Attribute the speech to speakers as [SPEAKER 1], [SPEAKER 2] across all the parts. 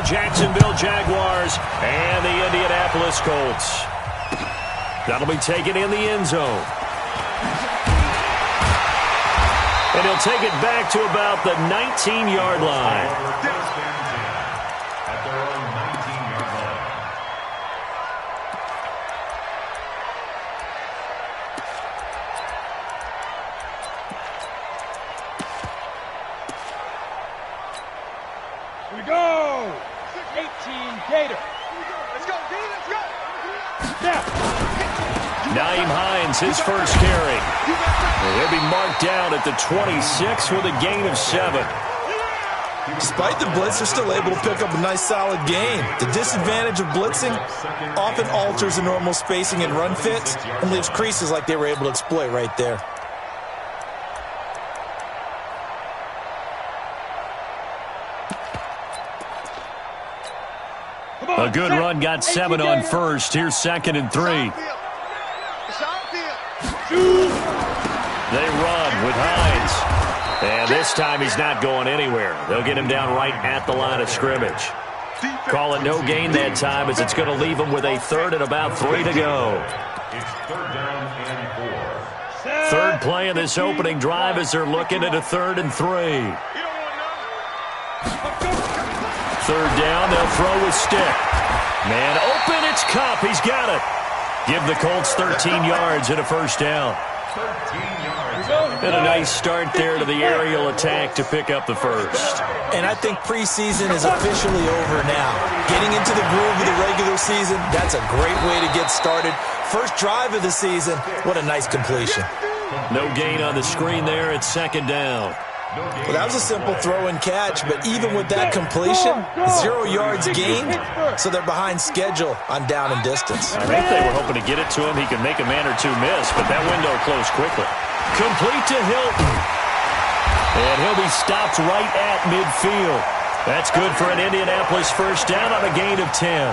[SPEAKER 1] the Jacksonville Jaguars and the Indianapolis Colts. That'll be taken in the end zone. And he'll take it back to about the 19-yard line.
[SPEAKER 2] We go! 18 Gator. Let's go, D, let's go! Yeah.
[SPEAKER 1] Naeem Hines, his first carry. He'll be marked down at the 26 with a gain of 7.
[SPEAKER 3] Despite the blitz, they're still able to pick up a nice solid gain. The disadvantage of blitzing often alters the normal spacing and run fits and leaves creases like they were able to exploit right there.
[SPEAKER 1] A good run got 7 on first. Here's 2nd and 3. They run with Hines. And this time he's not going anywhere. They'll get him down right at the line of scrimmage. Call it no gain that time as it's going to leave him with a 3rd and about 3 to go.
[SPEAKER 4] It's 3rd down and 4.
[SPEAKER 1] Third play of this opening drive as they're looking at a 3rd and 3. 3rd down, they'll throw with stick. Man open, it's Cup. He's got it. Give the Colts 13 yards and a first down.
[SPEAKER 4] 13 yards.
[SPEAKER 1] And a nice start there to the aerial attack to pick up the first.
[SPEAKER 3] And I think preseason is officially over now. Getting into the groove of the regular season, that's a great way to get started. First drive of the season, what a nice completion.
[SPEAKER 1] No gain on the screen there. It's 2nd down.
[SPEAKER 3] Well, that was a simple throw and catch, but even with that completion, 0 yards gained, so they're behind schedule on down and distance.
[SPEAKER 1] I think they were hoping to get it to him. He could make a man or two miss, but that window closed quickly. Complete to Hilton. And he'll be stopped right at midfield. That's good for an Indianapolis first down on a gain of 10.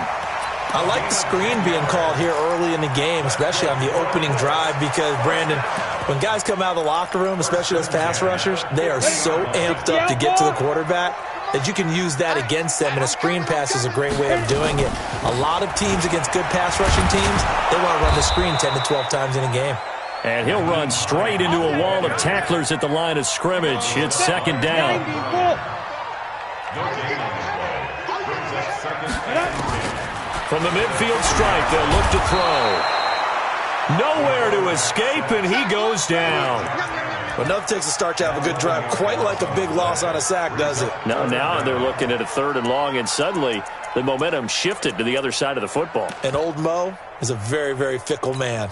[SPEAKER 3] I like the screen being called here early in the game, especially on the opening drive, because, Brandon, when guys come out of the locker room, especially those pass rushers, they are so amped up to get to the quarterback that you can use that against them, and a screen pass is a great way of doing it. A lot of teams against good pass rushing teams, they want to run the screen 10 to 12 times in a game.
[SPEAKER 1] And he'll run straight into a wall of tacklers at the line of scrimmage. It's 2nd down. From the midfield stripe, they'll look to throw. Nowhere to escape, and he goes down.
[SPEAKER 3] But enough takes a start to have a good drive, quite like a big loss on a sack, does it?
[SPEAKER 1] Now they're looking at a 3rd and long, and suddenly the momentum shifted to the other side of the football.
[SPEAKER 3] And old Mo is a very, very fickle man.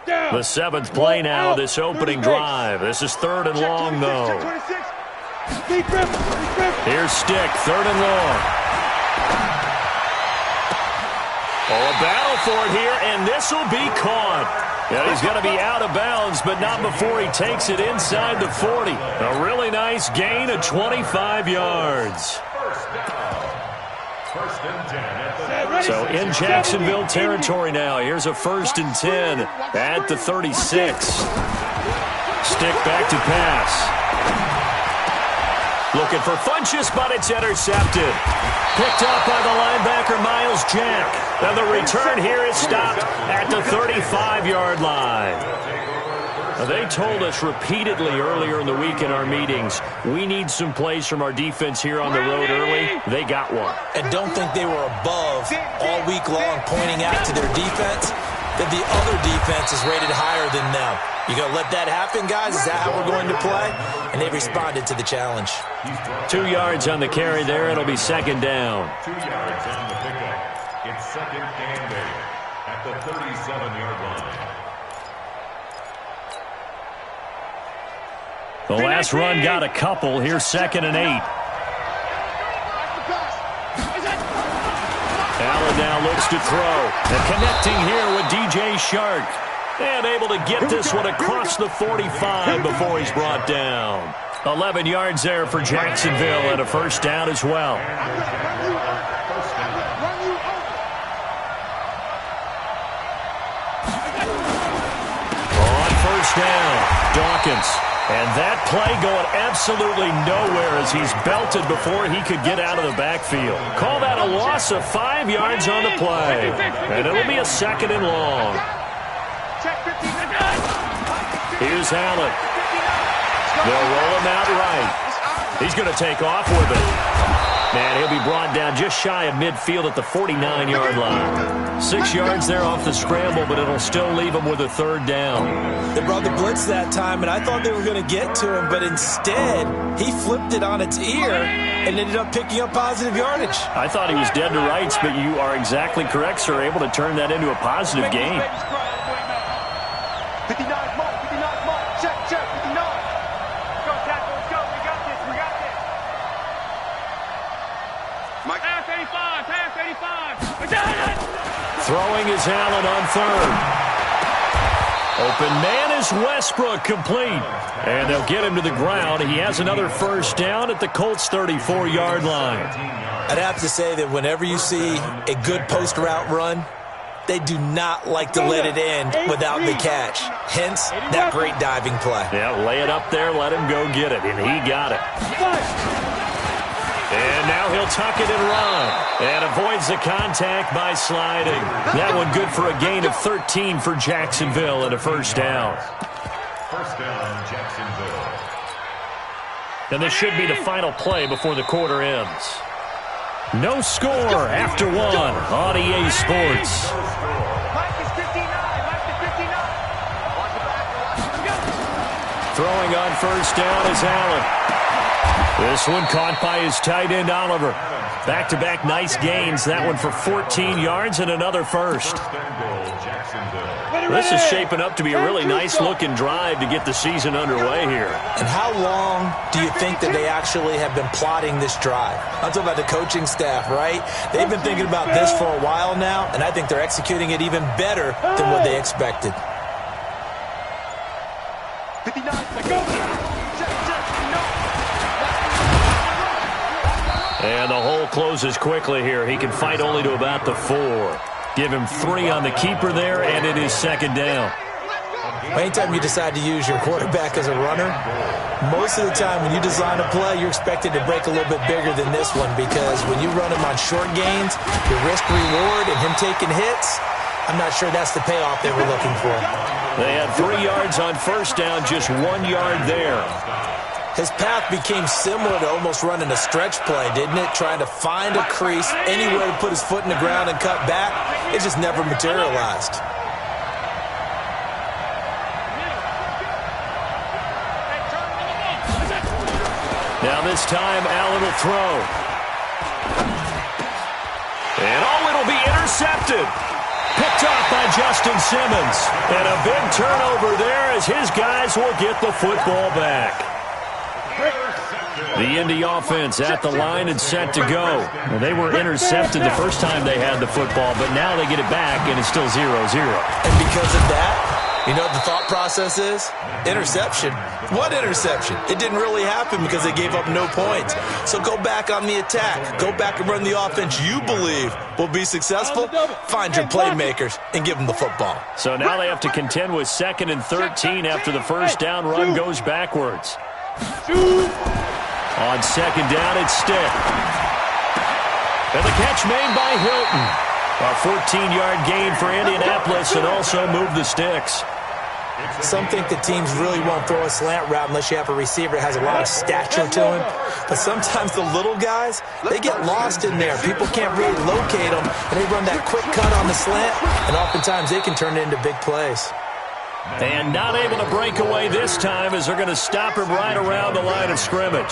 [SPEAKER 1] The 7th play now, this opening drive. This is 3rd and long, though. Here's Stick, 3rd and long. Oh, a battle for it here, and this will be caught. Yeah, he's going to be out of bounds, but not before he takes it inside the 40. A really nice gain of 25 yards.
[SPEAKER 4] First and 10.
[SPEAKER 1] So in Jacksonville territory now. Here's a 1st and 10 at the 36. Stick back to pass. Looking for Funchess, but it's intercepted. Picked up by the linebacker, Miles Jack. And the return here is stopped at the 35-yard line. Now, they told us repeatedly earlier in the week in our meetings, we need some plays from our defense here on the road early. They got one.
[SPEAKER 3] And don't think they were above all week long pointing out to their defense that the other defense is rated higher than them. You going to let that happen, guys? Is that how we're going to play? And they responded to the challenge.
[SPEAKER 1] 2 yards on the carry there. It'll be 2nd down.
[SPEAKER 4] 2 yards on the pickup. It's 2nd and 8 at the 37-yard line.
[SPEAKER 1] The last run got a couple. Here's 2nd and 8. Allen now looks to throw. And connecting here with DJ Shark. And able to get this one across the 45 before he's brought down. 11 yards there for Jacksonville and a first down as well. On first down, Dawkins. And that play going absolutely nowhere as he's belted before he could get out of the backfield. Call that a loss of 5 yards on the play. And it'll be a 2nd and long. Here's Allen. They'll roll him out right. He's going to take off with it. And he'll be brought down just shy of midfield at the 49-yard line. 6 yards there off the scramble, but it'll still leave him with a 3rd down.
[SPEAKER 3] They brought the blitz that time, and I thought they were going to get to him, but instead he flipped it on its ear and ended up picking up positive yardage.
[SPEAKER 1] I thought he was dead to rights, but you are exactly correct, sir, able to turn that into a positive gain.
[SPEAKER 2] 59, Mark, 59, Mark. Check, 59. Let's go, tackle, let's go. We got this, we got this. Mike. Pass 85, pass 85. We got it.
[SPEAKER 1] Throwing is Allen on 3rd. Open man is Westbrook, complete. And they'll get him to the ground. He has another 1st down at the Colts' 34-yard line.
[SPEAKER 3] I'd have to say that whenever you see a good post route run, they do not like to let it end without the catch. Hence, that great diving play.
[SPEAKER 1] Yeah, lay it up there, let him go get it, and he got it. And now he'll tuck it and run. And avoids the contact by sliding. That one good for a gain of 13 for Jacksonville and a 1st down.
[SPEAKER 4] 1st down, Jacksonville.
[SPEAKER 1] And this should be the final play before the quarter ends. No score after 1 on EA Sports.
[SPEAKER 2] Mike is 59, Mike is 59. Watch the back,
[SPEAKER 1] Throwing on 1st down is Allen. This one caught by his tight end, Oliver. Back-to-back nice gains. That one for 14 yards and another 1st. This is shaping up to be a really nice-looking drive to get the season underway here.
[SPEAKER 3] And how long do you think that they actually have been plotting this drive? I'm talking about the coaching staff, right? They've been thinking about this for a while now, and I think they're executing it even better than what they expected.
[SPEAKER 2] 59, let's go.
[SPEAKER 1] And the hole closes quickly here. He can fight only to about the 4. Give him 3 on the keeper there, and it is 2nd down.
[SPEAKER 3] Anytime you decide to use your quarterback as a runner, most of the time when you design a play, you're expected to break a little bit bigger than this one, because when you run him on short gains, your risk-reward and him taking hits, I'm not sure that's the payoff they were looking for.
[SPEAKER 1] They had 3 yards on 1st down, just 1 yard there.
[SPEAKER 3] His path became similar to almost running a stretch play, didn't it? Trying to find a crease, anywhere to put his foot in the ground and cut back. It just never materialized.
[SPEAKER 1] Now this time, Allen will throw. And it'll be intercepted. Picked off by Justin Simmons. And a big turnover there as his guys will get the football back. The Indy offense at the line and set to go. Well, they were intercepted the first time they had the football, but now they get it back, and it's still 0-0.
[SPEAKER 3] And because of that, you know what the thought process is? Interception. What interception? It didn't really happen because they gave up no points. So go back on the attack. Go back and run the offense you believe will be successful. Find your playmakers and give them the football.
[SPEAKER 1] So now they have to contend with 2nd and 13 after the 1st down run goes backwards. On 2nd down, it's Stick. And the catch made by Hilton. A 14-yard gain for Indianapolis and also moved the sticks.
[SPEAKER 3] Some think that teams really won't throw a slant route unless you have a receiver that has a lot of stature to him. But sometimes the little guys, they get lost in there. People can't really locate them, and they run that quick cut on the slant, and oftentimes they can turn it into big plays.
[SPEAKER 1] And not able to break away this time as they're going to stop him right around the line of scrimmage.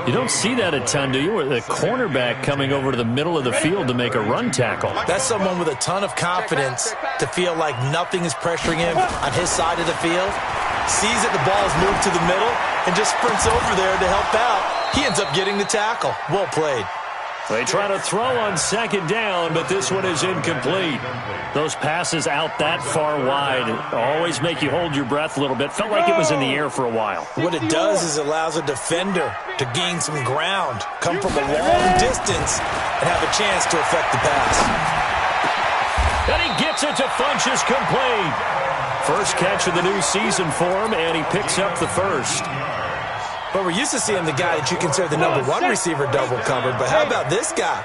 [SPEAKER 1] You don't see that a ton, do you? With a cornerback coming over to the middle of the field to make a run tackle.
[SPEAKER 3] That's someone with a ton of confidence to feel like nothing is pressuring him on his side of the field. Sees that the ball is moved to the middle and just sprints over there to help out. He ends up getting the tackle. Well played.
[SPEAKER 1] They try to throw on 2nd down, but this one is incomplete. Those passes out that far wide always make you hold your breath a little bit. Felt like it was in the air for a while.
[SPEAKER 3] What it does is it allows a defender to gain some ground, come from a long distance, and have a chance to affect the pass.
[SPEAKER 1] And he gets it to Funchess complete. First catch of the new season for him, and he picks up the first.
[SPEAKER 3] But we're used to seeing the guy that you consider the number one receiver double covered. But how about this guy?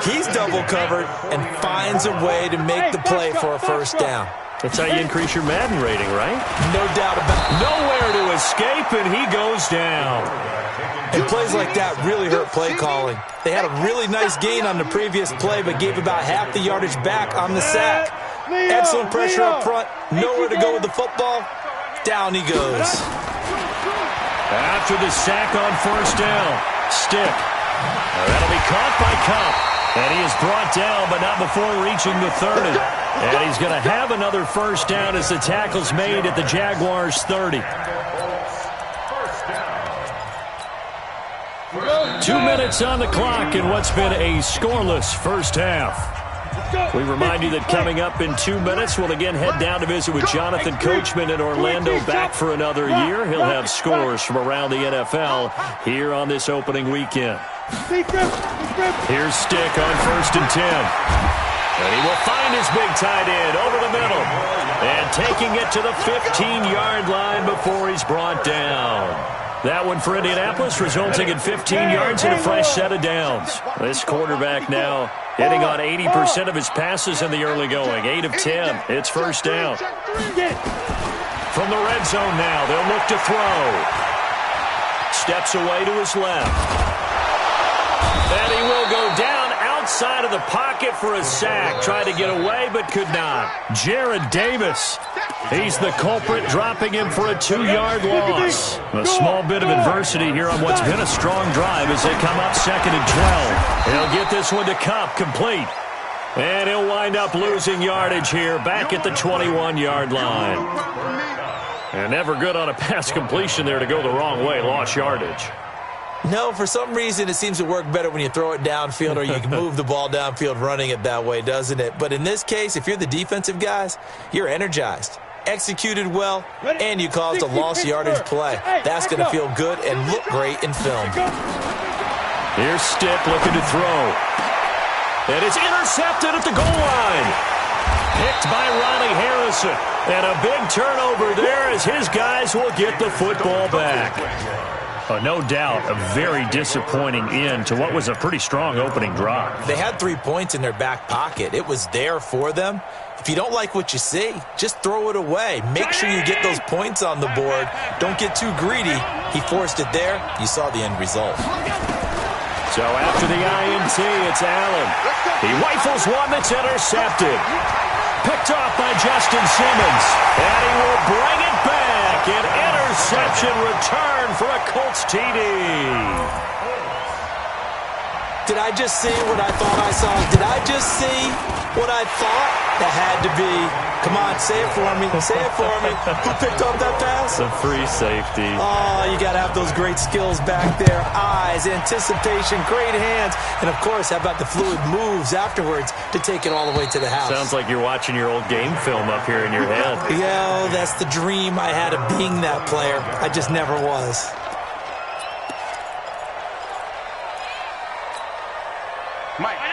[SPEAKER 3] He's double covered and finds a way to make the play for a first down.
[SPEAKER 1] That's how you increase your Madden rating, right?
[SPEAKER 3] No doubt about it.
[SPEAKER 1] Nowhere to escape, and he goes down.
[SPEAKER 3] And plays like that really hurt play calling. They had a really nice gain on the previous play, but gave about half the yardage back on the sack. Excellent pressure up front. Nowhere to go with the football. Down he goes.
[SPEAKER 1] After the sack on first down, Stick. That'll be caught by Cup. And he is brought down, but not before reaching the 30. And he's going to have another first down as the tackle's made at the Jaguars' 30. 2 minutes on the clock in what's been a scoreless first half. We remind you that coming up in 2 minutes, we'll again head down to visit with Jonathan Coachman in Orlando, back for another year. He'll have scores from around the NFL here on this opening weekend. Here's Stick on 1st and 10. And he will find his big tight end over the middle. And taking it to the 15-yard line before he's brought down. That one for Indianapolis, resulting in 15 yards and a fresh set of downs. This quarterback now hitting on 80% of his passes in the early going. 8 of 10. It's first down. From the red zone now, they'll look to throw. Steps away to his left. And he will go down outside of the pocket for a sack. Tried to get away, but could not. Jared Davis. He's the culprit, dropping him for a 2-yard loss. A small bit of adversity here on what's been a strong drive as they come up 2nd and 12. He'll get this one to Cup, complete. And he'll wind up losing yardage here, back at the 21-yard line. And never good on a pass completion there to go the wrong way, lost yardage.
[SPEAKER 3] No, for some reason it seems to work better when you throw it downfield or you can move the ball downfield running it that way, doesn't it? But in this case, if you're the defensive guys, you're energized, executed well, and you caused a lost yardage play. That's going to feel good and look great in film.
[SPEAKER 1] Here's Stick looking to throw. And it's intercepted at the goal line. Picked by Ronnie Harrison. And a big turnover there as his guys will get the football back. No doubt, a very disappointing end to what was a pretty strong opening drive.
[SPEAKER 3] They had 3 points in their back pocket. It was there for them. If you don't like what you see, just throw it away. Make sure you get those points on the board. Don't get too greedy. He forced it there. You saw the end result.
[SPEAKER 1] So after the INT, it's Allen. He rifles one that's intercepted. Picked off by Justin Simmons. And he will bring it back. An interception return for a Colts TD.
[SPEAKER 3] Did I just see what I thought I saw? Did I just see what I thought? That had to be. Come on, say it for me. Say it for me. Who picked up that pass?
[SPEAKER 1] The free safety.
[SPEAKER 3] Oh, you got to have those great skills back there. Eyes, anticipation, great hands. And, of course, how about the fluid moves afterwards to take it all the way to the house?
[SPEAKER 1] Sounds like you're watching your old game film up here in your head.
[SPEAKER 3] Yeah, that's the dream I had of being that player. I just never was.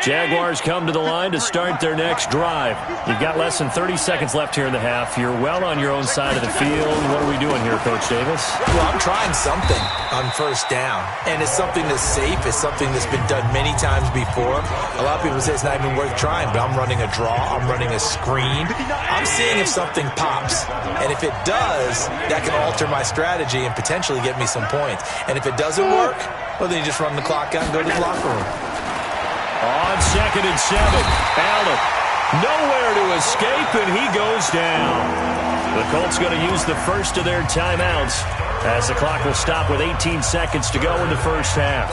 [SPEAKER 1] Jaguars come to the line to start their next drive. You've got less than 30 seconds left here in the half. You're well on your own side of the field. What are we doing here, Coach Davis?
[SPEAKER 3] Well, I'm trying something on first down, and it's something that's safe. It's something that's been done many times before. A lot of people say it's not even worth trying, but I'm running a draw. I'm running a screen. I'm seeing if something pops, and if it does, that can alter my strategy and potentially get me some points. And if it doesn't work, well, then you just run the clock out and go to the locker room.
[SPEAKER 1] On 2nd and 7, Allen nowhere to escape, and he goes down. The Colts going to use the first of their timeouts as the clock will stop with 18 seconds to go in the first half.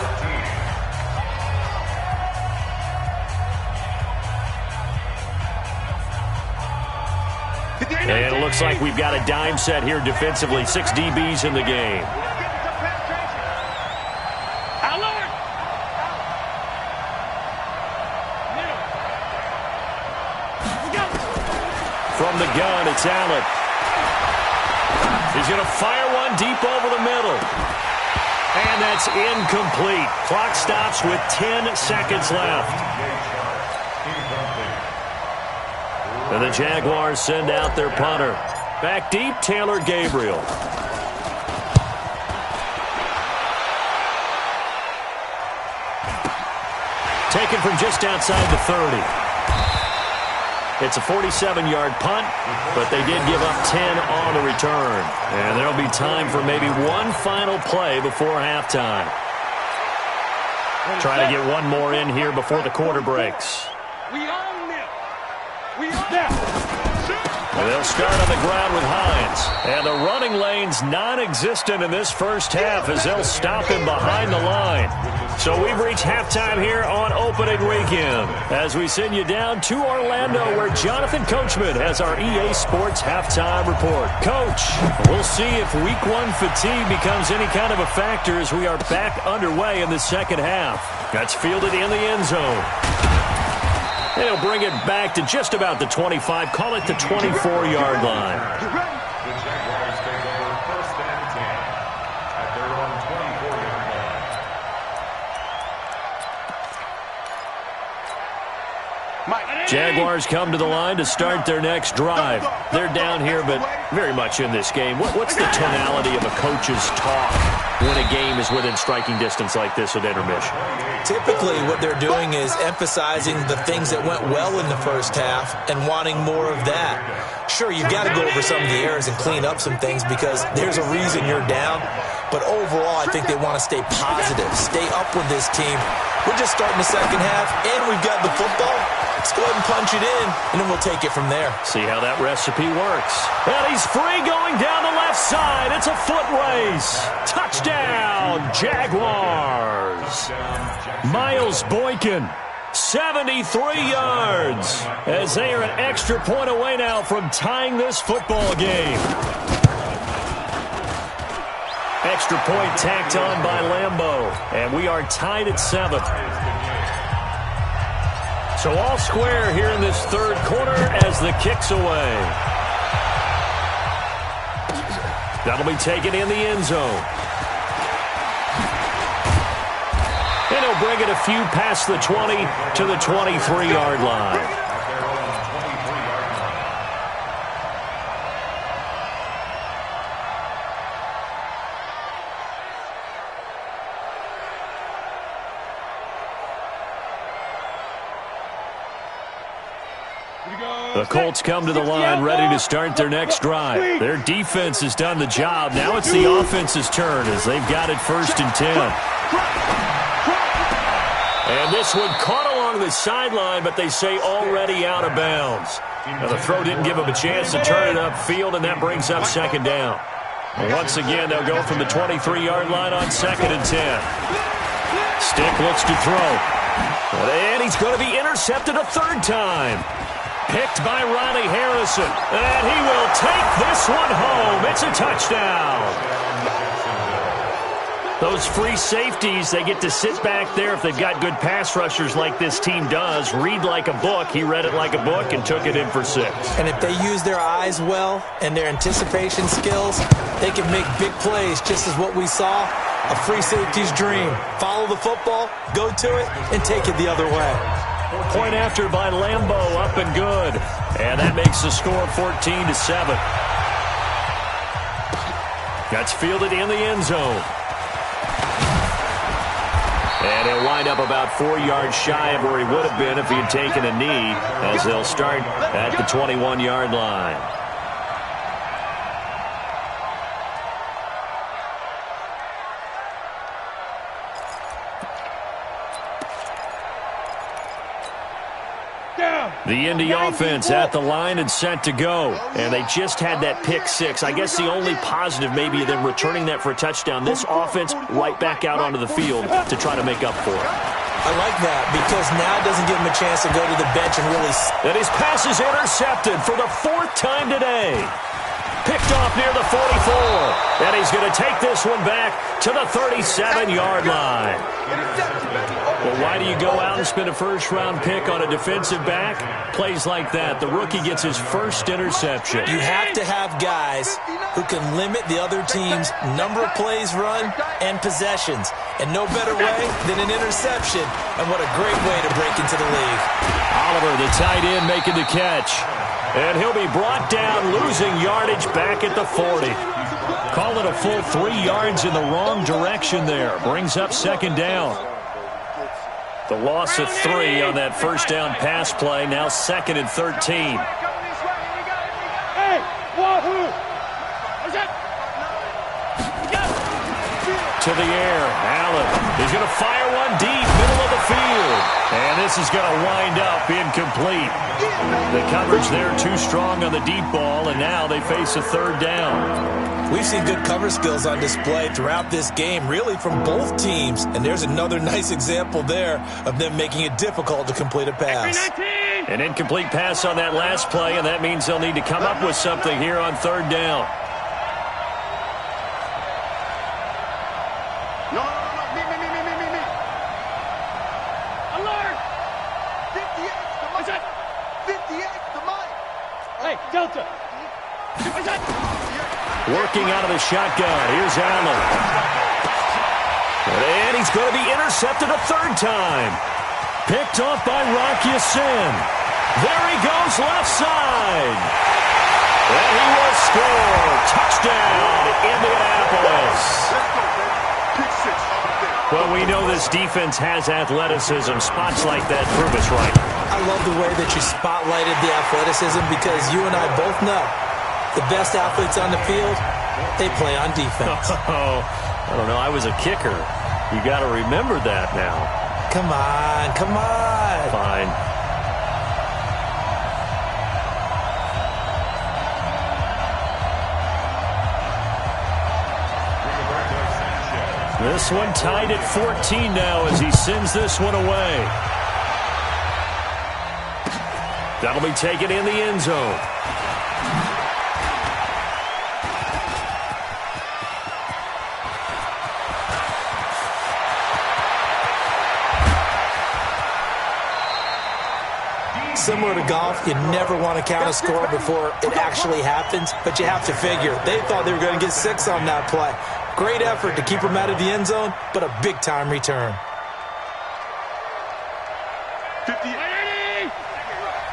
[SPEAKER 1] And it looks like we've got a dime set here defensively. 6 DBs in the game. From the gun, it's Allen. He's going to fire one deep over the middle. And that's incomplete. Clock stops with 10 seconds left. And the Jaguars send out their punter. Back deep, Taylor Gabriel. Taken from just outside the 30. It's a 47-yard punt, but they did give up 10 on the return. And there'll be time for maybe one final play before halftime. Trying to get one more in here before the quarter breaks.
[SPEAKER 2] We own them. We own them.
[SPEAKER 1] And they'll start on the ground with Hines. And the running lane's non-existent in this first half as they'll stop him behind the line. So we've reached halftime here on opening weekend as we send you down to Orlando where Jonathan Coachman has our EA Sports halftime report. Coach, we'll see if week one fatigue becomes any kind of a factor as we are back underway in the second half. That's fielded in the end zone. They'll bring it back to just about the 25, call it the 24-yard line.
[SPEAKER 4] The Jaguars take over first and 10 at their own 24-yard line.
[SPEAKER 1] Jaguars come to the line to start their next drive. They're down here, but very much in this game. What's the tonality of a coach's talk when a game is within striking distance like this at intermission?
[SPEAKER 3] Typically, what they're doing is emphasizing the things that went well in the first half and wanting more of that. Sure, you've got to go over some of the errors and clean up some things because there's a reason you're down. But overall, I think they want to stay positive, stay up with this team. We're just starting the second half, and we've got the football. Let's go ahead and punch it in, and then we'll take it from there.
[SPEAKER 1] See how that recipe works. And he's free going down the left side. It's a foot race. Touchdown, Jaguars. Miles Boykin, 73 yards, as they are an extra point away now from tying this football game. Extra point tacked on by Lambeau, and we are tied at 7. So all square here in this third quarter as the kick's away. That'll be taken in the end zone. And he'll bring it a few past the 20 to the 23-yard line. The Colts come to the line ready to start their next drive. Their defense has done the job. Now it's the offense's turn as they've got it first and 10. And this one caught along the sideline, but they say already out of bounds. Now the throw didn't give them a chance to turn it upfield, and that brings up second down. And once again, they'll go from the 23-yard line on second and 10. Stick looks to throw. And he's going to be intercepted a third time. Picked by Ronnie Harrison. And he will take this one home. It's a touchdown. Those free safeties, they get to sit back there if they've got good pass rushers like this team does. Read like a book. He read it like a book and took it in for 6.
[SPEAKER 3] And if they use their eyes well and their anticipation skills, they can make big plays, just as what we saw. A free safety's dream. Follow the football, go to it, and take it the other way.
[SPEAKER 1] Point after by Lambeau, up and good. And that makes the score 14-7. That's fielded in the end zone. And he'll wind up about 4 yards shy of where he would have been if he had taken a knee, as they'll start at the 21-yard line. The Indy offense at the line and set to go. And they just had that pick 6. I guess the only positive maybe them returning that for a touchdown. This offense right back out onto the field to try to make up for it.
[SPEAKER 3] I like that because now it doesn't give him a chance to go to the bench and really...
[SPEAKER 1] And his pass is intercepted for the 4th time today. Picked off near the 44. And he's going to take this one back to the 37-yard line. Well, why do you go out and spend a first-round pick on a defensive back? Plays like that. The rookie gets his first interception.
[SPEAKER 3] You have to have guys who can limit the other team's number of plays run and possessions. And no better way than an interception. And what a great way to break into the league.
[SPEAKER 1] Oliver, the tight end, making the catch. And he'll be brought down, losing yardage back at the 40. Call it a full 3 yards in the wrong direction there. Brings up second down. The loss of 3 on that first down pass play. Now 2nd and 13.
[SPEAKER 2] Hey, wahoo! What's that?
[SPEAKER 1] To the air, Allen. He's going to fire one deep, middle of the field. And this is going to wind up incomplete. The coverage there too strong on the deep ball, and now they face a 3rd down.
[SPEAKER 3] We've seen good cover skills on display throughout this game, really from both teams. And there's another nice example there of them making it difficult to complete a pass.
[SPEAKER 1] An incomplete pass on that last play, and that means they'll need to come up with something here on 3rd down.
[SPEAKER 2] No, me. Alert! 58 to Mike. 58 to Mike. Hey, Delta. What's that?
[SPEAKER 1] Working out of the shotgun. Here's Allen. And he's going to be intercepted a 3rd time. Picked off by Rock Ya-Sin. There he goes, left side. And he will score. Touchdown, Indianapolis. Well, we know this defense has athleticism. Spots like that prove us right.
[SPEAKER 3] I love the way that you spotlighted the athleticism because you and I both know the best athletes on the field, they play on defense.
[SPEAKER 1] Oh, I don't know. I was a kicker. You got to remember that now.
[SPEAKER 3] Come on.
[SPEAKER 1] Fine. This one tied at 14 now as he sends this one away. That'll be taken in the end zone.
[SPEAKER 3] Similar to golf, you never want to count a score before it actually happens, but you have to figure. They thought they were going to get 6 on that play. Great effort to keep them out of the end zone, but a big-time return.
[SPEAKER 2] 58.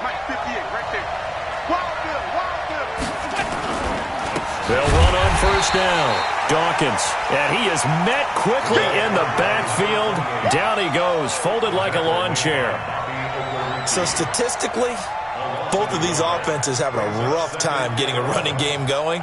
[SPEAKER 2] Mike, 58, right there. Wild good.
[SPEAKER 1] They'll run on first down. Dawkins, and he is met quickly in the backfield. Down he goes, folded like a lawn chair.
[SPEAKER 3] So statistically, both of these offenses having a rough time getting a running game going.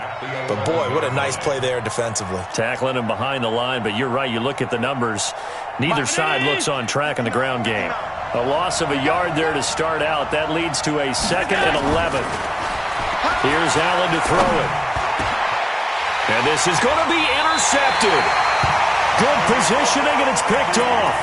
[SPEAKER 3] But, boy, what a nice play there defensively.
[SPEAKER 1] Tackling him behind the line, but you're right. You look at the numbers. Neither side looks on track in the ground game. A loss of a yard there to start out. That leads to a 2nd and 11. Here's Allen to throw it. And this is going to be intercepted. Good positioning, and it's picked off.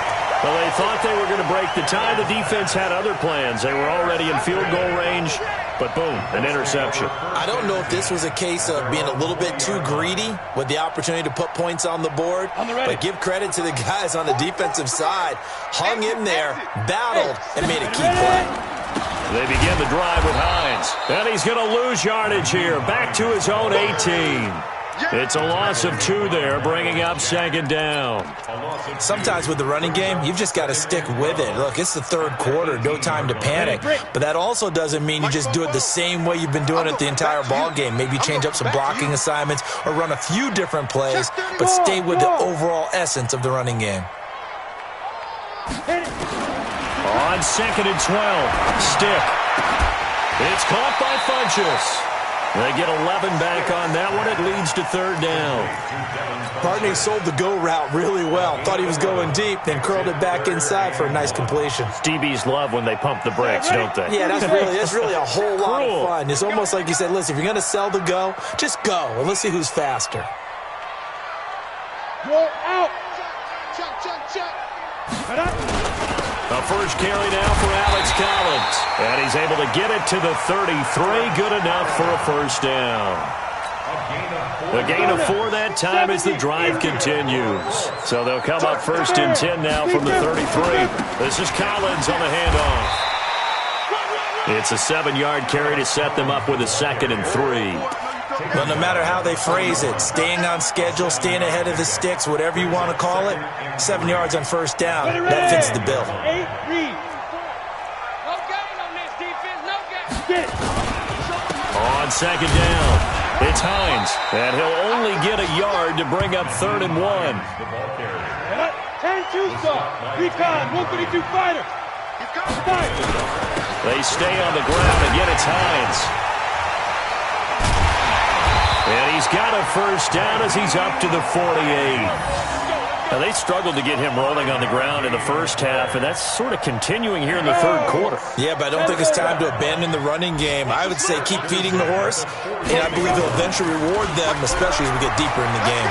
[SPEAKER 1] Well, they thought they were going to break the tie. The defense had other plans. They were already in field goal range, but boom, an interception.
[SPEAKER 3] I don't know if this was a case of being a little bit too greedy with the opportunity to put points on the board, but give credit to the guys on the defensive side. Hung in there, battled, and made a key play.
[SPEAKER 1] They begin the drive with Hines. And he's going to lose yardage here, back to his own 18. It's a loss of 2 there, bringing up 2nd down.
[SPEAKER 3] Sometimes with the running game, you've just got to stick with it. Look, it's the 3rd quarter, no time to panic. But that also doesn't mean you just do it the same way you've been doing it the entire ball game. Maybe change up some blocking assignments or run a few different plays, but stay with the overall essence of the running game.
[SPEAKER 1] On 2nd and 12, stick. It's caught by Funchess. They get 11 back on that one. It leads to 3rd down.
[SPEAKER 3] Barney sold the go route really well. Thought he was going deep, then curled it back inside for a nice completion.
[SPEAKER 1] DBs love when they pump the brakes, don't they?
[SPEAKER 3] Yeah, that's really a whole lot of fun. It's almost like you said, listen, if you're going to sell the go, just go. And let's see who's faster.
[SPEAKER 2] Roll out. Check.
[SPEAKER 1] A first carry now for Alex Collins. And he's able to get it to the 33. Good enough for a first down. A gain of 4 that time as the drive continues. So they'll come up 1st and 10 now from the 33. This is Collins on the handoff. It's a 7-yard carry to set them up with a 2nd and 3.
[SPEAKER 3] Well, no matter how they phrase it, staying on schedule, staying ahead of the sticks, whatever you want to call it, 7 yards on first down, that fits the bill.
[SPEAKER 2] No gain on this defense, no gain.
[SPEAKER 1] On second down, it's Hines, and he'll only get a yard to bring up 3rd and 1.
[SPEAKER 2] 10-2 stop. Recon, 132 fighter.
[SPEAKER 1] They stay on the ground. Again, it's Hines. And he's got a first down as he's up to the 48. Now, they struggled to get him rolling on the ground in the first half, and that's sort of continuing here in the 3rd quarter.
[SPEAKER 3] Yeah, but I don't think it's time to abandon the running game. I would say keep feeding the horse, and I believe he'll eventually reward them, especially as we get deeper in the game.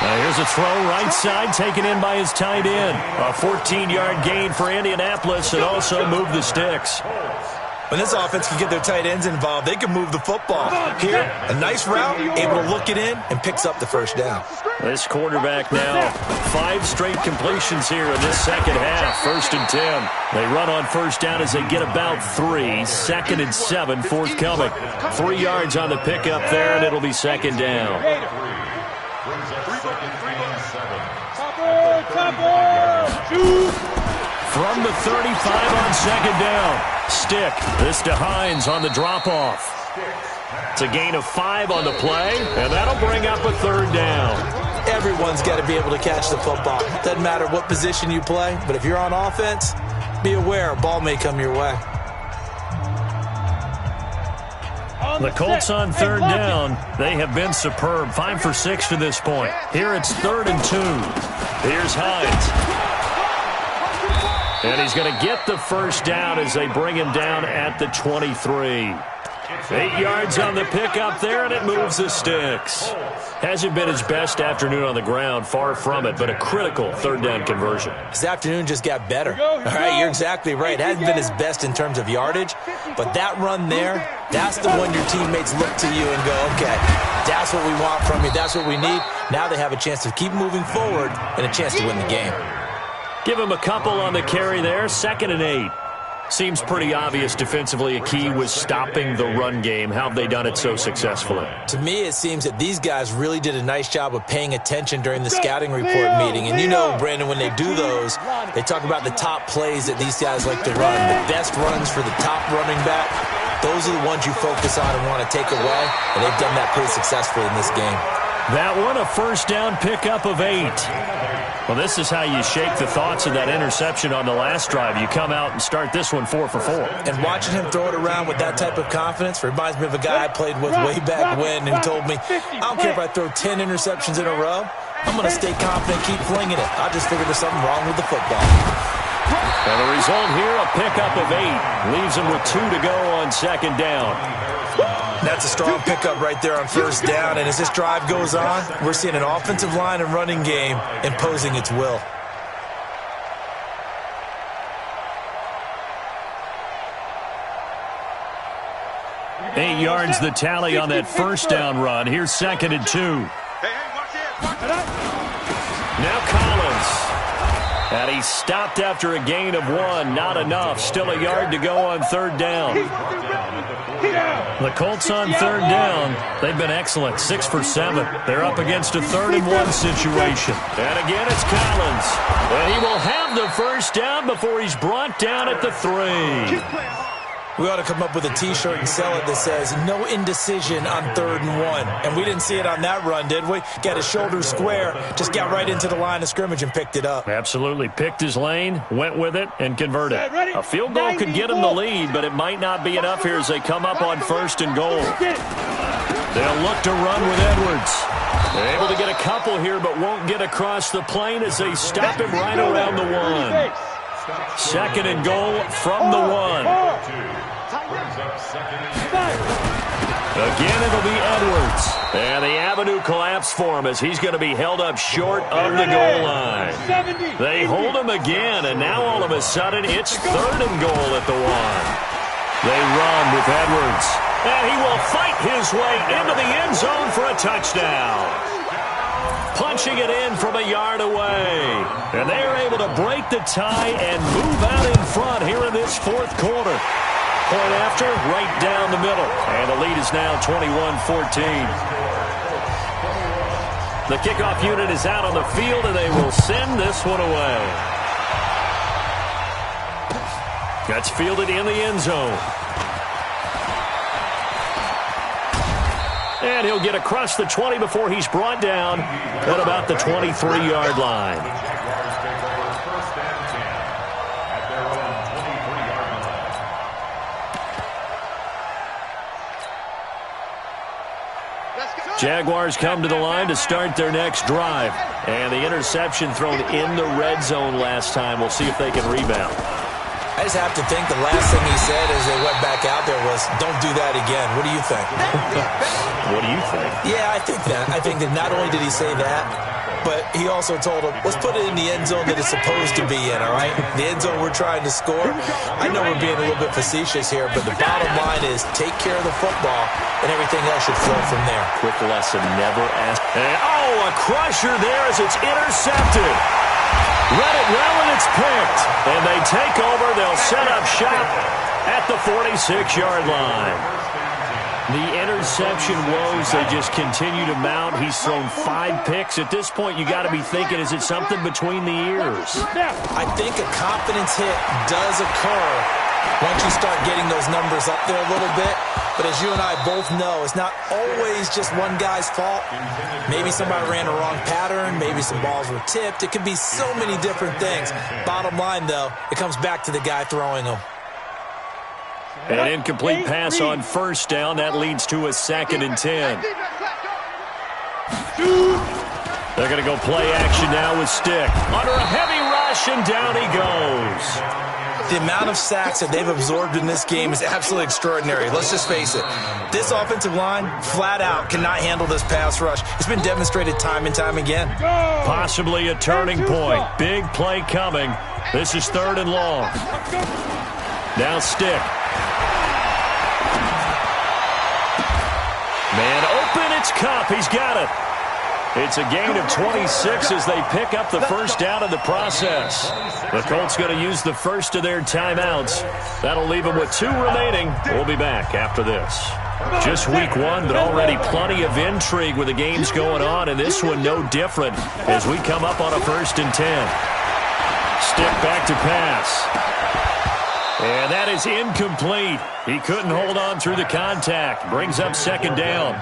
[SPEAKER 1] Now here's a throw right side taken in by his tight end. A 14-yard gain for Indianapolis and also move the sticks.
[SPEAKER 3] When this offense can get their tight ends involved, they can move the football. Here, a nice route, able to look it in, and picks up the first down.
[SPEAKER 1] This quarterback now, 5 straight completions here in this second half. 1st and 10. They run on first down as they get about 3. 2nd and 7 forthcoming. 3 yards on the pickup there, and it'll be 2nd down. From the 35 on 2nd down. Stick. This to Hines on the drop-off. It's a gain of 5 on the play, and that'll bring up a 3rd down.
[SPEAKER 3] Everyone's got to be able to catch the football. Doesn't matter what position you play, but if you're on offense, be aware a ball may come your way.
[SPEAKER 1] The Colts on 3rd down. They have been superb. 5 for 6 to this point. Here it's 3rd and 2. Here's Hines. And he's going to get the first down as they bring him down at the 23. 8 yards on the pickup there, and it moves the sticks. Hasn't been his best afternoon on the ground, far from it, but a critical 3rd down conversion.
[SPEAKER 3] His afternoon just got better. All right, you're exactly right. It hasn't been his best in terms of yardage, but that run there, that's the one your teammates look to you and go, okay, that's what we want from you, that's what we need. Now they have a chance to keep moving forward and a chance to win the game.
[SPEAKER 1] Give him a couple on the carry there, 2nd and 8. Seems pretty obvious defensively a key was stopping the run game. How have they done it so successfully?
[SPEAKER 3] To me, it seems that these guys really did a nice job of paying attention during the scouting report meeting. And you know, Brandon, when they do those, they talk about the top plays that these guys like to run. The best runs for the top running back, those are the ones you focus on and want to take away. And they've done that pretty successfully in this game.
[SPEAKER 1] That one, a first down pickup of 8. Well, this is how you shake the thoughts of that interception on the last drive. You come out and start this one 4 for 4.
[SPEAKER 3] And watching him throw it around with that type of confidence reminds me of a guy I played with way back when who told me, I don't care if I throw 10 interceptions in a row, I'm going to stay confident, keep flinging it. I just figured there's something wrong with the football.
[SPEAKER 1] And the result here, a pickup of 8. Leaves him with 2 to go on 2nd down.
[SPEAKER 3] That's a strong pickup right there on first down, and as this drive goes on, we're seeing an offensive line and running game imposing its will.
[SPEAKER 1] Eight yards the tally on that first down run. Here's 2nd and 2. Now Collins. And he stopped after a gain of 1. Not enough. Still a yard to go on 3rd down. The Colts on 3rd down. They've been excellent. 6 for 7. They're up against a 3rd and 1 situation. And again, it's Collins. And he will have the first down before he's brought down at the 3.
[SPEAKER 3] We ought to come up with a T-shirt and sell it that says, no indecision on 3rd and 1. And we didn't see it on that run, did we? Got his shoulders square, just got right into the line of scrimmage and picked it up.
[SPEAKER 1] Absolutely. Picked his lane, went with it, and converted. A field goal could get him the lead, but it might not be enough here as they come up on 1st and goal. They'll look to run with Edwards. They're able to get a couple here, but won't get across the plane as they stop him right around the 1. 2nd and goal from the 1. Again, it'll be Edwards. And the avenue collapsed for him as he's going to be held up short of the goal line. They hold him again, and now all of a sudden it's 3rd and goal at the 1. They run with Edwards. And he will fight his way into the end zone for a touchdown. Punching it in from a yard away. And they are able to break the tie and move out in front here in this 4th quarter. Point after, right down the middle. And the lead is now 21-14. The kickoff unit is out on the field, and they will send this one away. That's fielded in the end zone. And he'll get across the 20 before he's brought down at about the 23-yard line. Jaguars come to the line to start their next drive. And the interception thrown in the red zone last time. We'll see if they can rebound.
[SPEAKER 3] I just have to think the last thing he said as they went back out there was, don't do that again. What do you think?
[SPEAKER 1] What do you think?
[SPEAKER 3] Yeah, I think that. I think that not only did he say that, but he also told him, let's put it in the end zone that it's supposed to be in, all right? The end zone we're trying to score. I know we're being a little bit facetious here, but the bottom line is take care of the football, and everything else should flow from there.
[SPEAKER 1] Quick lesson, never ask. Oh, a crusher there as it's intercepted. Read it well, and it's picked. And they take over. They'll set up shop at the 46-yard line. The interception woes, they just continue to mount. He's thrown 5 picks. At this point, you got to be thinking, is it something between the ears?
[SPEAKER 3] I think a confidence hit does occur once you start getting those numbers up there a little bit. But as you and I both know, it's not always just one guy's fault. Maybe somebody ran a wrong pattern. Maybe some balls were tipped. It could be so many different things. Bottom line, though, it comes back to the guy throwing them.
[SPEAKER 1] An incomplete pass on first down. That leads to a 2nd and 10. They're going to go play action now with Stick. Under a heavy rush, and down he goes.
[SPEAKER 3] The amount of sacks that they've absorbed in this game is absolutely extraordinary. Let's just face it. This offensive line, flat out, cannot handle this pass rush. It's been demonstrated time and time again.
[SPEAKER 1] Possibly a turning point. Big play coming. This is 3rd and long. Now Stick. Man open, it's Cup. He's got it. It's a gain of 26 as they pick up the first down in the process. The Colts going to use the first of their timeouts. That'll leave them with 2 remaining. We'll be back after this. Just week 1, but already plenty of intrigue with the games going on, and this one no different as we come up on a 1st and 10. Stick back to pass. And that is incomplete. He couldn't hold on through the contact. Brings up 2nd down.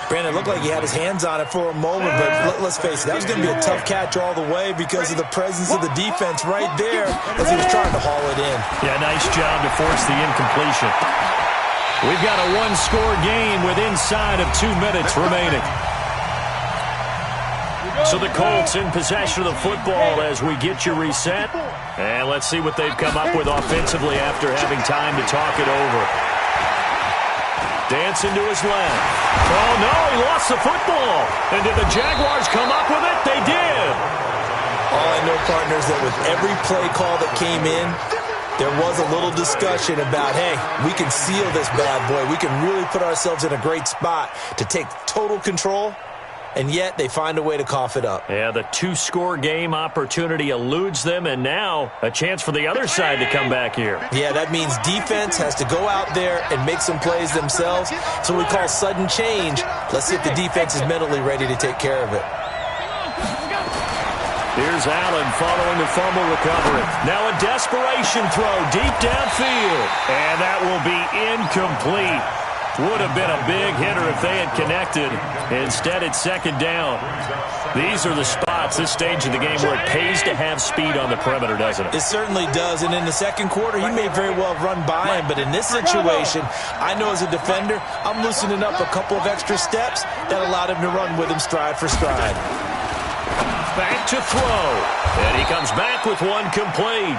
[SPEAKER 3] Brandon, it looked like he had his hands on it for a moment, but let's face it, that was going to be a tough catch all the way because of the presence of the defense right there as he was trying to haul it in.
[SPEAKER 1] Yeah, nice job to force the incompletion. We've got a 1-score game with inside of 2 minutes remaining. So the Colts in possession of the football as we get you reset. And let's see what they've come up with offensively after having time to talk it over. Dancing to his left. Oh, no, he lost the football. And did the Jaguars come up with it? They did.
[SPEAKER 3] All I know, partners, that with every play call that came in, there was a little discussion about, hey, we can seal this bad boy. We can really put ourselves in a great spot to take total control. And yet they find a way to cough it up.
[SPEAKER 1] Yeah, the 2-score game opportunity eludes them, and now a chance for the other side to come back here.
[SPEAKER 3] Yeah, that means defense has to go out there and make some plays themselves. It's what we call sudden change. Let's see if the defense is mentally ready to take care of it.
[SPEAKER 1] Here's Allen following the fumble recovery. Now a desperation throw deep downfield, and that will be incomplete. Would have been a big hitter if they had connected. Instead, it's 2nd down. These are the spots, this stage of the game, where it pays to have speed on the perimeter, doesn't it?
[SPEAKER 3] It certainly does. And in the 2nd quarter, he may very well have run by him. But in this situation, I know as a defender, I'm loosening up a couple of extra steps that allowed him to run with him stride for stride.
[SPEAKER 1] Back to throw. And he comes back with one complete.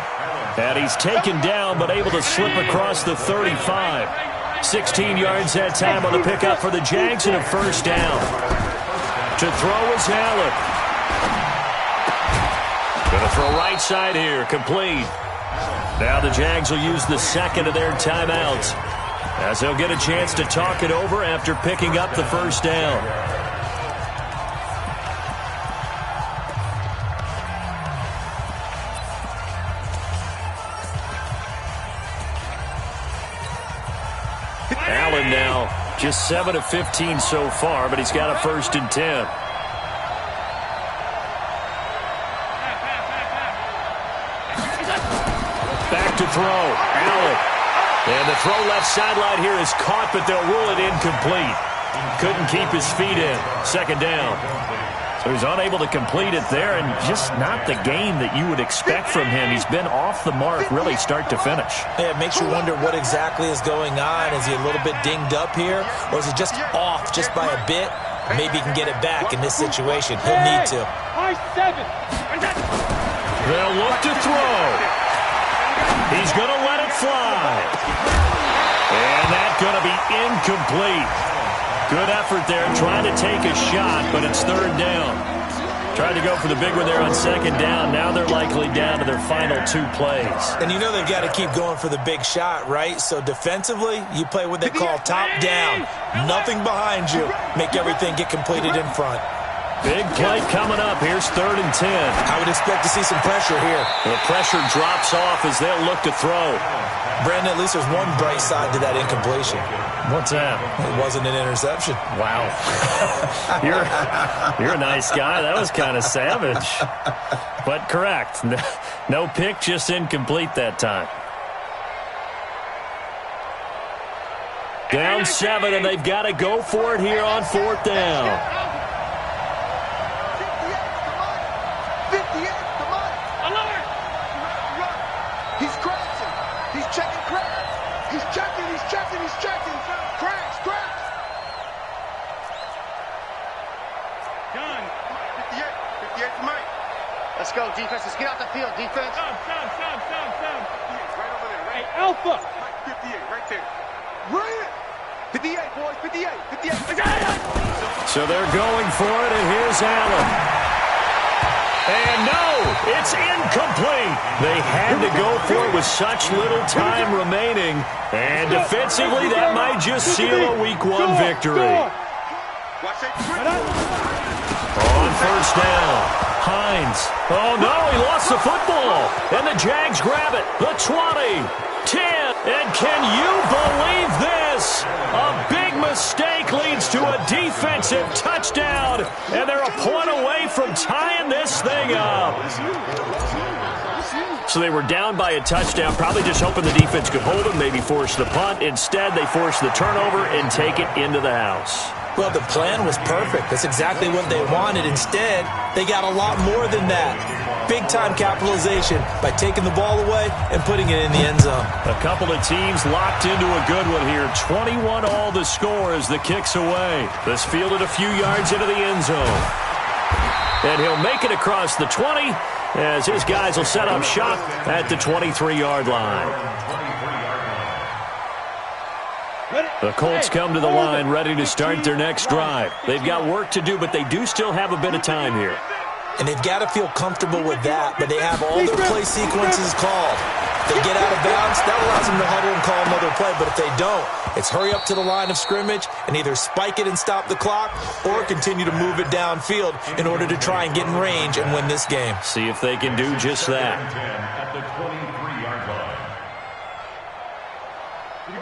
[SPEAKER 1] And he's taken down, but able to slip across the 35. 16 yards that time on the pickup for the Jags and a 1st down. To throw is Allen. Going to throw right side here, complete. Now the Jags will use the 2nd of their timeouts as they'll get a chance to talk it over after picking up the 1st down. Allen now just 7 of 15 so far, but he's got a 1st and 10. Back to throw. Allen. And the throw left sideline here is caught, but they'll rule it incomplete. Couldn't keep his feet in. Second down. So he's unable to complete it there, and just not the game that you would expect from him. He's been off the mark really start to finish.
[SPEAKER 3] Yeah, it makes you wonder what exactly is going on. Is he a little bit dinged up here, or is he just off just by a bit? Maybe he can get it back in this situation. He'll need to.
[SPEAKER 1] They'll look to throw. He's going to let it fly. And that's going to be incomplete. Good effort there trying to take a shot, but it's third down. Tried to go for the big one there on second down. Now they're likely down to their final 2 plays.
[SPEAKER 3] And you know they've got to keep going for the big shot, right? So defensively, you play what they call top down. Nothing behind you. Make everything get completed in front.
[SPEAKER 1] Big play coming up. Here's 3rd and 10.
[SPEAKER 3] I would expect to see some pressure here.
[SPEAKER 1] The pressure drops off as they'll look to throw.
[SPEAKER 3] Brandon, at least there's one bright side to that incompletion.
[SPEAKER 1] What's that?
[SPEAKER 3] It wasn't an interception.
[SPEAKER 1] Wow. You're a nice guy. That was kind of savage. But correct. No pick, just incomplete that time. Down 7, and they've got to go for it here on 4th down.
[SPEAKER 2] 58, come on. Alert! Run. He's crashing. He's checking cracks. He's checking. Cracks. Done. 58 to Mike. Let's go, defense. Let's get out the field, defense. Some. Right over there, right? Hey, Alpha. Mike, 58, right there. Right. 58, boys. 58.
[SPEAKER 1] So they're going for it, and here's Allen. And no, it's incomplete. They had to go for it with such little time remaining. And defensively, that might just seal a Week 1 victory. On 1st down, Hines. Oh, no, he lost the football. And the Jags grab it. The 20, 10. And can you believe this? A big mistake leads to a defensive touchdown, and they're a point away from tying this thing up. So they were down by a touchdown, probably just hoping the defense could hold them, maybe force the punt. Instead, they force the turnover and take it into the house.
[SPEAKER 3] Well, the plan was perfect. That's exactly what they wanted. Instead, they got a lot more than that. Big-time capitalization by taking the ball away and putting it in the end zone.
[SPEAKER 1] A couple of teams locked into a good one here. 21 all the score as the kick's away. This fielded a few yards into the end zone. And he'll make it across the 20 as his guys will set up shop at the 23-yard line. The Colts come to the line ready to start their next drive. They've got work to do, but they do still have a bit of time here.
[SPEAKER 3] And they've got to feel comfortable with that, but they have all their play sequences called. If they get out of bounds, that allows them to huddle and call another play. But if they don't, it's hurry up to the line of scrimmage and either spike it and stop the clock or continue to move it downfield in order to try and get in range and win this game.
[SPEAKER 1] See if they can do just that.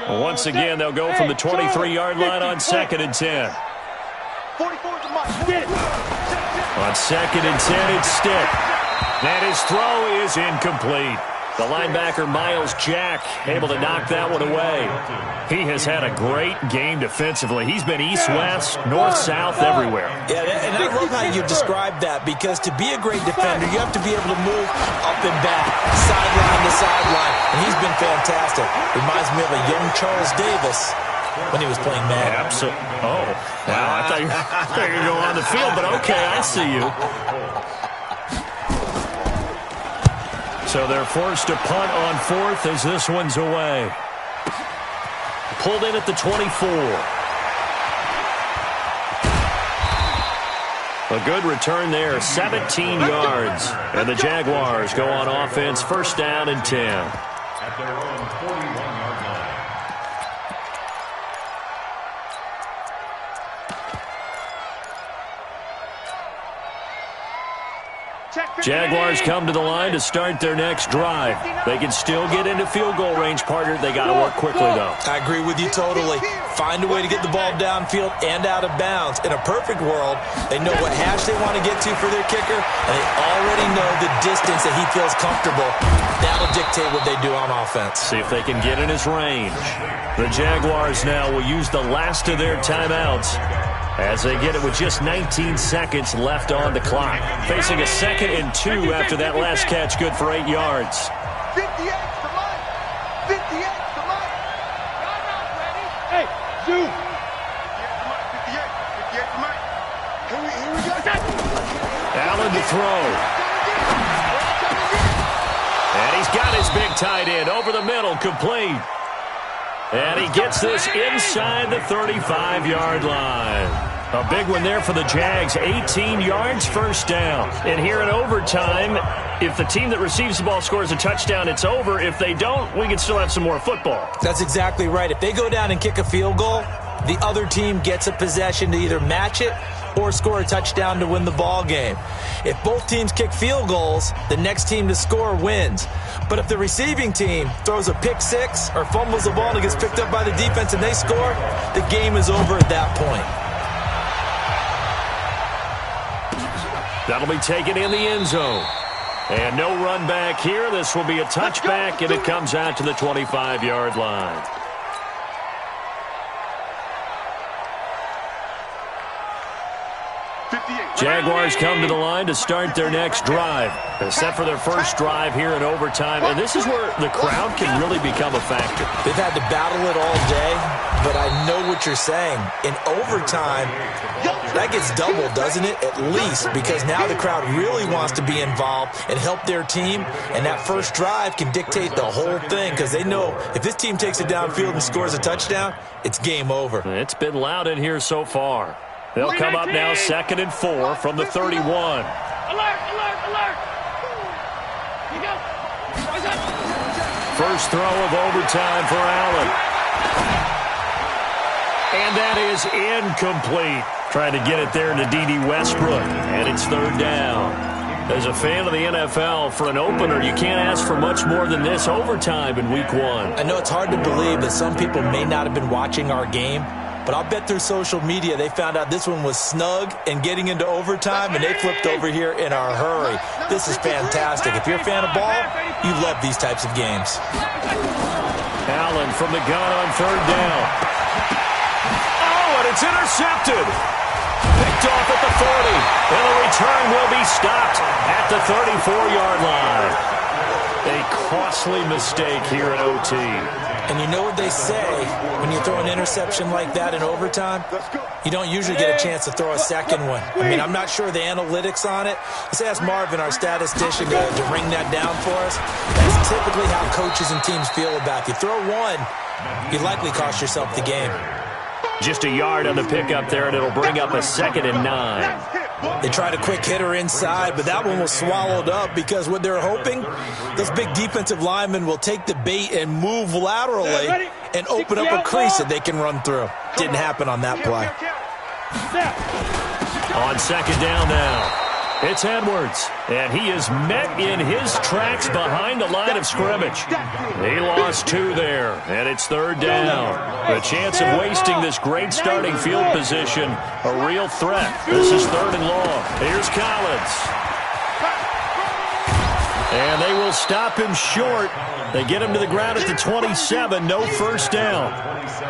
[SPEAKER 1] Once again, they'll go from the 23-yard line on 2nd and 10.
[SPEAKER 2] 44 to Mike.
[SPEAKER 1] On 2nd and 10, it's Stick. And his throw is incomplete. The linebacker, Miles Jack, able to knock that one away. He has had a great game defensively. He's been east-west, north-south, everywhere.
[SPEAKER 3] Yeah, and I love how you described that, because to be a great defender, you have to be able to move up and back, sideline to sideline, and he's been fantastic. Reminds me of a young Charles Davis when he was playing Madden.
[SPEAKER 1] Absolutely. Oh, wow, I thought you were going to go on the field, but okay, I see you. So they're forced to punt on 4th as this one's away. Pulled in at the 24. A good return there, 17 yards. And the Jaguars go on offense, 1st down and 10.
[SPEAKER 4] At their own 41-yard line.
[SPEAKER 2] Check
[SPEAKER 1] Jaguars come to the line to start their next drive. They can still get into field goal range, partner. They got to work quickly, though.
[SPEAKER 3] I agree with you totally. Find a way to get the ball downfield and out of bounds. In a perfect world, they know what hash they want to get to for their kicker, and they already know the distance that he feels comfortable. That'll dictate what they do on offense.
[SPEAKER 1] See if they can get in his range. The Jaguars now will use the last of their timeouts as they get it with just 19 seconds left on the clock. Facing a 2nd and 2 after that last catch, good for 8 yards.
[SPEAKER 2] 58 to Mike. 58 to Mike.
[SPEAKER 5] Hey, shoot.
[SPEAKER 2] 58 to Mike. Here we go.
[SPEAKER 1] Allen to throw. And he's got his big tight end over the middle, complete. And he gets this inside the 35-yard line. A big one there for the Jags. 18 yards, first down. And here in overtime, if the team that receives the ball scores a touchdown, it's over. If they don't, we can still have some more football.
[SPEAKER 3] That's exactly right. If they go down and kick a field goal, the other team gets a possession to either match it or score a touchdown to win the ball game. If both teams kick field goals, the next team to score wins. But if the receiving team throws a pick six or fumbles the ball and it gets picked up by the defense and they score, the game is over at that point.
[SPEAKER 1] That'll be taken in the end zone. And no run back here. This will be a touchback, and it comes out to the 25-yard line. Jaguars come to the line to start their next drive. They're set for their first drive here in overtime, and this is where the crowd can really become a factor.
[SPEAKER 3] They've had to battle it all day, but I know what you're saying. In overtime, that gets doubled, doesn't it? At least, because now the crowd really wants to be involved and help their team, and that first drive can dictate the whole thing because they know if this team takes it downfield and scores a touchdown, it's game over.
[SPEAKER 1] It's been loud in here so far. They'll come up now 2nd and 4 from the 31.
[SPEAKER 5] Alert, alert, alert. Here you go.
[SPEAKER 1] First throw of overtime for Allen. And that is incomplete. Trying to get it there to D.D. Westbrook. And it's 3rd down. As a fan of the NFL, for an opener, you can't ask for much more than this overtime in Week 1.
[SPEAKER 3] I know it's hard to believe that some people may not have been watching our game, but I'll bet through social media they found out this one was snug and getting into overtime, and they flipped over here in a hurry. This is fantastic. If you're a fan of ball, you love these types of games.
[SPEAKER 1] Allen from the gun on 3rd down. Oh, and it's intercepted. Picked off at the 40. And the return will be stopped at the 34-yard line. A costly mistake here in OT.
[SPEAKER 3] And you know what they say, when you throw an interception like that in overtime, you don't usually get a chance to throw a second one. I mean, I'm not sure the analytics on it. Let's ask Marvin, our statistician, to ring that down for us. That's typically how coaches and teams feel about it. If you throw one, you likely cost yourself the game.
[SPEAKER 1] Just a yard on the pickup there, and it'll bring up a 2nd and 9.
[SPEAKER 3] They tried a quick hitter inside, but that one was swallowed up because what they're hoping, those big defensive linemen will take the bait and move laterally and open up a crease that they can run through. Didn't happen on that play.
[SPEAKER 1] On 2nd down now, it's Edwards, and he is met in his tracks behind the line of scrimmage. He lost 2 there, and it's 3rd down. The chance of wasting this great starting field position, a real threat. This is 3rd and long. Here's Collins. And they will stop him short. They get him to the ground at the 27, no first down.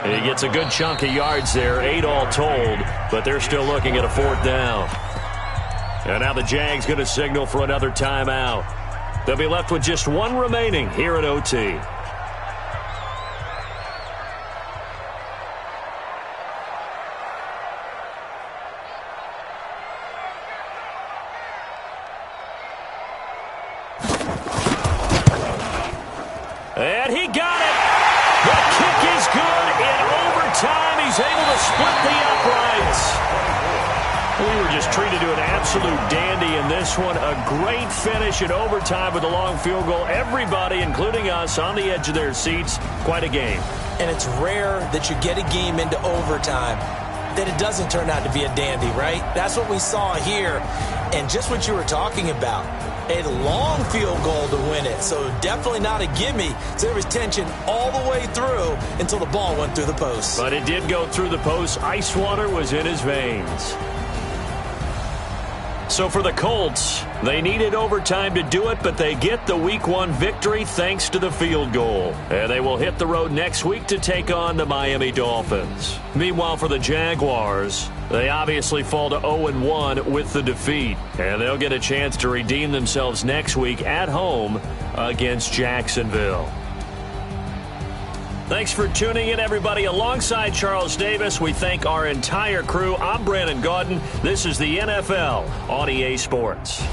[SPEAKER 1] He gets a good chunk of yards there, 8 all told, but they're still looking at a 4th down. And now the Jags going to signal for another timeout. They'll be left with just 1 remaining here at OT. And he got it. The kick is good in overtime. He's able to split the uprights. We were just treated to an absolute dandy in this one. A great finish in overtime with a long field goal. Everybody, including us, on the edge of their seats. Quite a game.
[SPEAKER 3] And it's rare that you get a game into overtime that it doesn't turn out to be a dandy, right? That's what we saw here. And just what you were talking about, a long field goal to win it. So definitely not a gimme. So there was tension all the way through until the ball went through the post.
[SPEAKER 1] But it did go through the post. Ice water was in his veins. So for the Colts, they needed overtime to do it, but they get the Week 1 victory thanks to the field goal. And they will hit the road next week to take on the Miami Dolphins. Meanwhile, for the Jaguars, they obviously fall to 0-1 with the defeat. And they'll get a chance to redeem themselves next week at home against Jacksonville. Thanks for tuning in, everybody. Alongside Charles Davis, we thank our entire crew. I'm Brandon Gaudin. This is the NFL on EA Sports.